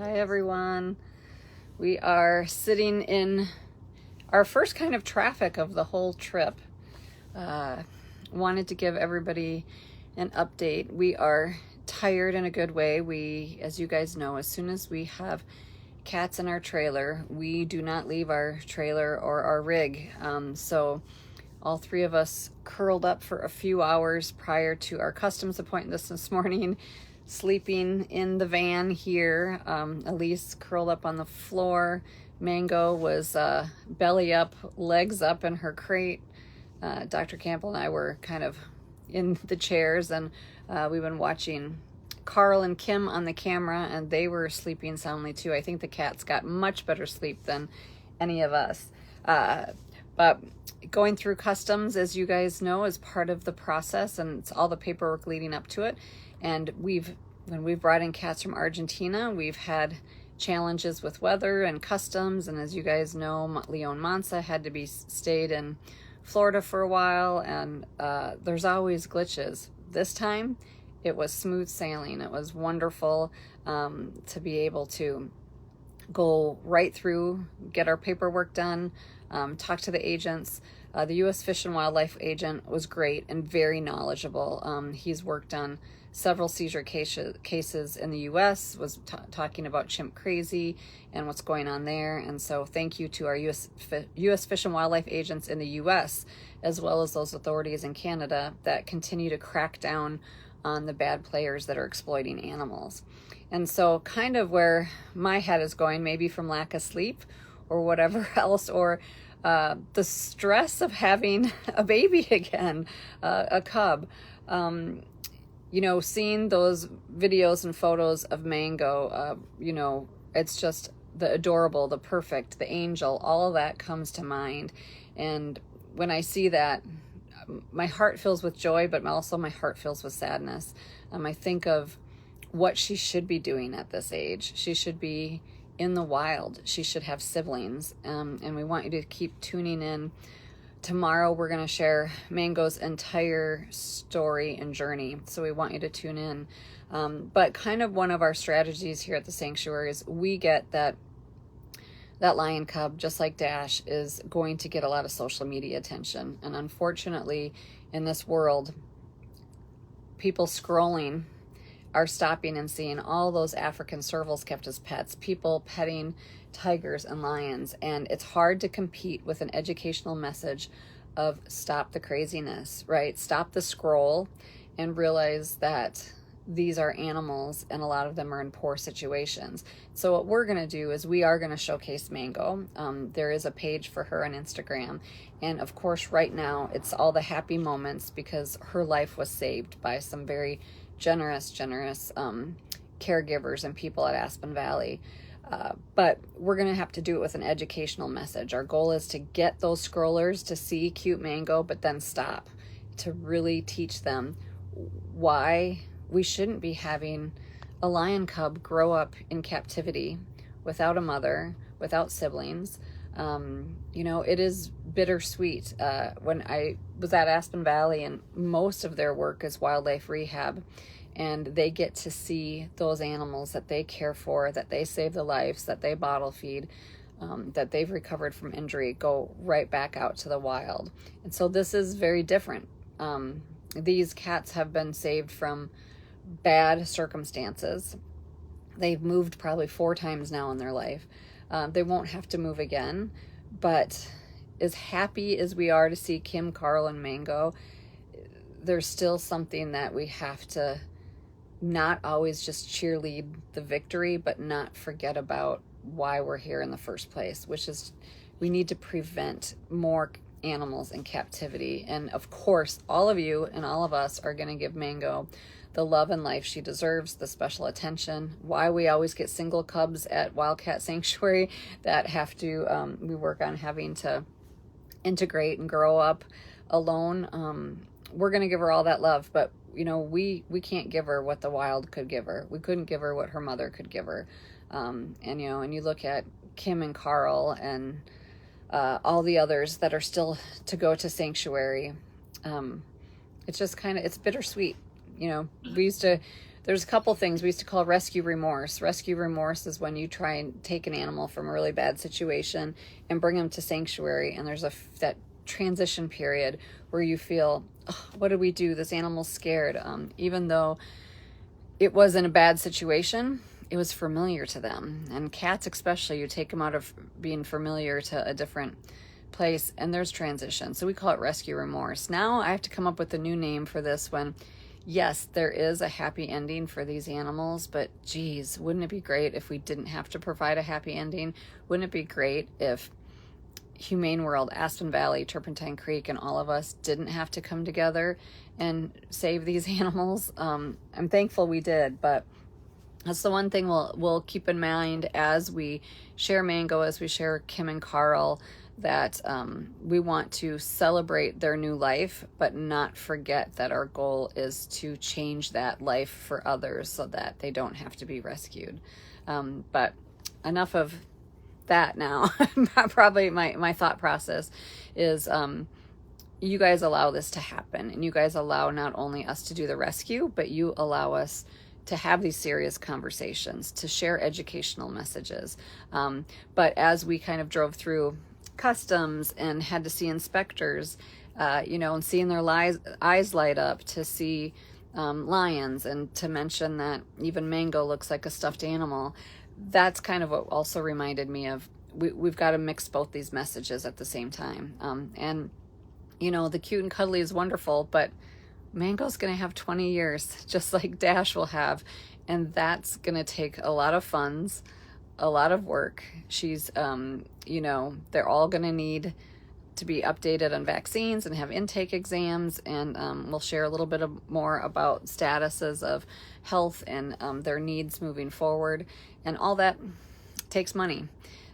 Hi everyone. We are sitting in our first kind of traffic of the whole trip. Wanted to give everybody an update. We are tired in a good way. We, as you guys know, as soon as we have cats in our trailer, we do not leave our trailer or our rig. So all three of us curled up for a few hours prior to our customs appointment this morning, sleeping in the van here. Elise curled up on the floor. Mango was belly up, legs up in her crate. Dr. Campbell and I were kind of in the chairs, and we've been watching Carl and Kim on the camera, and they were sleeping soundly too. I think the cats got much better sleep than any of us. But going through customs, as you guys know, is part of the process, and it's all the paperwork leading up to it. And when we've brought in cats from Argentina, we've had challenges with weather and customs. And as you guys know, Leon Mansa had to be stayed in Florida for a while, and there's always glitches. This time, it was smooth sailing. It was wonderful to be able to go right through, get our paperwork done, talk to the agents. The U.S. Fish and Wildlife agent was great and very knowledgeable. He's worked on several seizure cases in the U.S., was talking about chimp crazy and what's going on there. And so thank you to our U.S. Fish and Wildlife agents in the U.S., as well as those authorities in Canada that continue to crack down on the bad players that are exploiting animals. And so kind of where my head is going, maybe from lack of sleep or whatever else, or the stress of having a baby again, a cub. You know, seeing those videos and photos of Mango, you know, it's just the adorable, the perfect, the angel, all of that comes to mind. And when I see that, my heart fills with joy, but also my heart fills with sadness. I think of what she should be doing at this age. She should be in the wild. She should have siblings. And we want you to keep tuning in. Tomorrow we're going to share Mango's entire story and journey, so we want you to tune in. But kind of one of our strategies here at the sanctuary is we get that lion cub, just like Dash, is going to get a lot of social media attention. And unfortunately, in this world, people scrolling are stopping and seeing all those African servals kept as pets, people petting tigers and lions. And it's hard to compete with an educational message of stop the craziness, right? Stop the scroll and realize that these are animals and a lot of them are in poor situations. So what we're going to do is we are going to showcase Mango. There is a page for her on Instagram. And of course, right now it's all the happy moments because her life was saved by some very generous caregivers and people at Aspen Valley. But we're going to have to do it with an educational message. Our goal is to get those scrollers to see cute Mango, but then stop, to really teach them why we shouldn't be having a lion cub grow up in captivity without a mother, without siblings. You know, it is bittersweet. When I was at Aspen Valley, and most of their work is wildlife rehab, and they get to see those animals that they care for, that they save the lives, that they bottle feed, that they've recovered from injury, go right back out to the wild. And so this is very different. These cats have been saved from bad circumstances. They've moved probably 4 times now in their life. They won't have to move again, but as happy as we are to see Kim, Carl, and Mango, there's still something that we have to not always just cheerlead the victory, but not forget about why we're here in the first place, which is we need to prevent more animals in captivity. And of course, all of you and all of us are going to give Mango the love and life she deserves, the special attention. Why we always get single cubs at Wildcat Sanctuary that have to, we work on having to integrate and grow up alone. We're going to give her all that love, but you know, we can't give her what the wild could give her. We couldn't give her what her mother could give her. And you know, and you look at Kim and Carl and all the others that are still to go to Sanctuary. It's just kind of, it's bittersweet. You know, we used to there's a couple things we used to call rescue remorse. Rescue remorse is when you try and take an animal from a really bad situation and bring them to sanctuary, and there's that transition period where you feel, oh, what do we do? This animal's scared. Even though it was in a bad situation, it was familiar to them. And cats especially, you take them out of being familiar to a different place, and there's transition. So we call it rescue remorse. Now I have to come up with a new name for this when, yes, there is a happy ending for these animals, but geez, wouldn't it be great if we didn't have to provide a happy ending? Wouldn't it be great if Humane World, Aspen Valley, Turpentine Creek, and all of us didn't have to come together and save these animals? I'm thankful we did, but that's the one thing we'll keep in mind as we share Mango, as we share Kim and Carl, that we want to celebrate their new life, but not forget that our goal is to change that life for others so that they don't have to be rescued. But enough of that now. Probably my thought process is you guys allow this to happen, and you guys allow not only us to do the rescue, but you allow us to have these serious conversations, to share educational messages. But as we kind of drove through customs and had to see inspectors, and seeing their eyes light up to see lions, and to mention that even Mango looks like a stuffed animal, that's kind of what also reminded me of we've got to mix both these messages at the same time. And the cute and cuddly is wonderful, but Mango's going to have 20 years, just like Dash will have. And that's going to take a lot of funds, a lot of work. She's, they're all going to need to be updated on vaccines and have intake exams. And we'll share a little bit more about statuses of health and their needs moving forward. And all that takes money.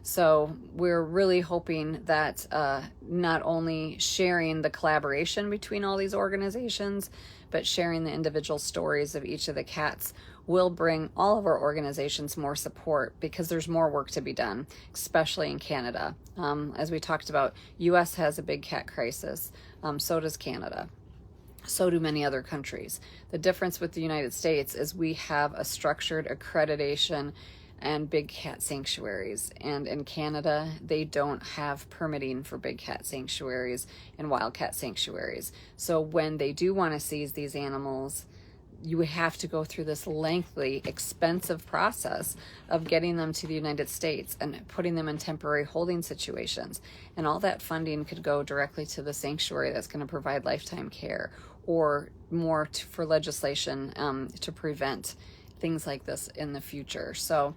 So we're really hoping that not only sharing the collaboration between all these organizations, but sharing the individual stories of each of the cats will bring all of our organizations more support, because there's more work to be done, especially in Canada. As we talked about, US has a big cat crisis, so does Canada. So do many other countries. The difference with the United States is we have a structured accreditation and big cat sanctuaries. And in Canada, they don't have permitting for big cat sanctuaries and wildcat sanctuaries. So when they do want to seize these animals, you have to go through this lengthy, expensive process of getting them to the United States and putting them in temporary holding situations. And all that funding could go directly to the sanctuary that's going to provide lifetime care, or more for legislation to prevent things like this in the future. So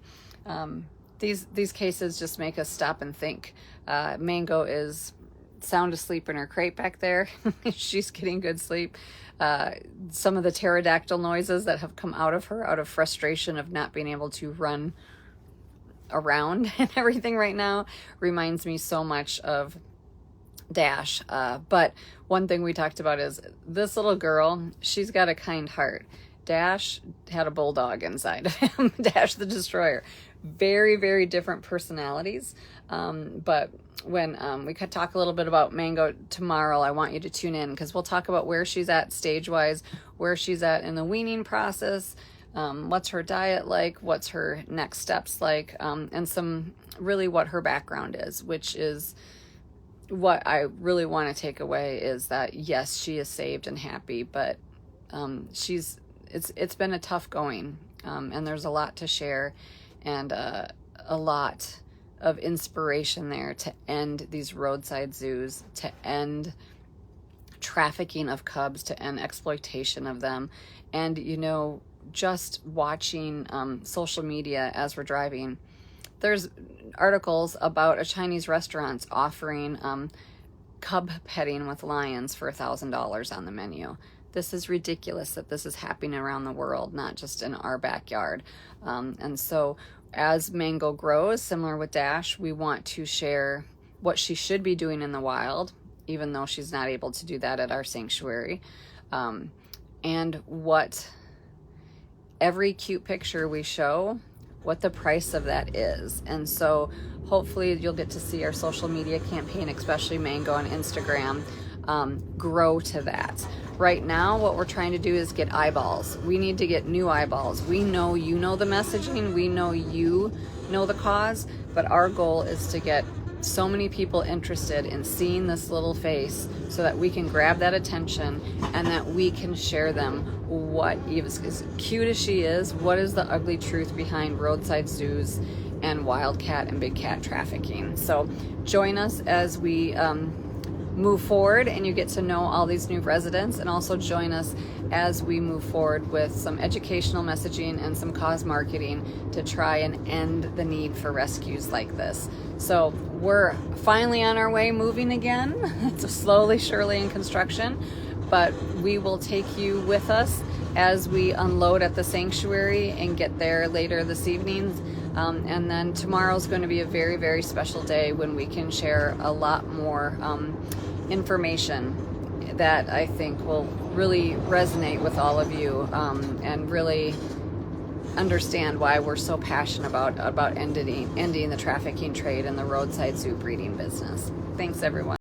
these cases just make us stop and think. Mango is sound asleep in her crate back there. She's getting good sleep. Some of the pterodactyl noises that have come out of her out of frustration of not being able to run around and everything right now reminds me so much of Dash. But one thing we talked about is this little girl, she's got a kind heart. Dash had a bulldog inside of him. Dash the Destroyer. Very, very different personalities. But when we could talk a little bit about Mango tomorrow, I want you to tune in, because we'll talk about where she's at stage-wise, where she's at in the weaning process, what's her diet like, what's her next steps like, and some really what her background is, which is what I really want to take away is that, yes, she is saved and happy, but it's been a tough going, and there's a lot to share, and a lot of inspiration there to end these roadside zoos, to end trafficking of cubs, to end exploitation of them. And just watching social media as we're driving, there's articles about a Chinese restaurant offering cub petting with lions for $1,000 on the menu. This is ridiculous that this is happening around the world, not just in our backyard. And so as Mango grows, similar with Dash, we want to share what she should be doing in the wild, even though she's not able to do that at our sanctuary, and what every cute picture we show, what the price of that is. And so hopefully you'll get to see our social media campaign, especially Mango on Instagram, grow to that. Right now, what we're trying to do is get eyeballs. We need to get new eyeballs. We know you know the messaging, we know you know the cause, but our goal is to get so many people interested in seeing this little face so that we can grab that attention and that we can share them what is as cute as she is, what is the ugly truth behind roadside zoos and wildcat and big cat trafficking. So join us as we move forward and you get to know all these new residents, and also join us as we move forward with some educational messaging and some cause marketing to try and end the need for rescues like this. So we're finally on our way moving again. It's slowly, surely in construction, but we will take you with us as we unload at the sanctuary and get there later this evening. And then tomorrow's going to be a very, very special day when we can share a lot more information that I think will really resonate with all of you, and really understand why we're so passionate about ending the trafficking trade and the roadside zoo breeding business. Thanks, everyone.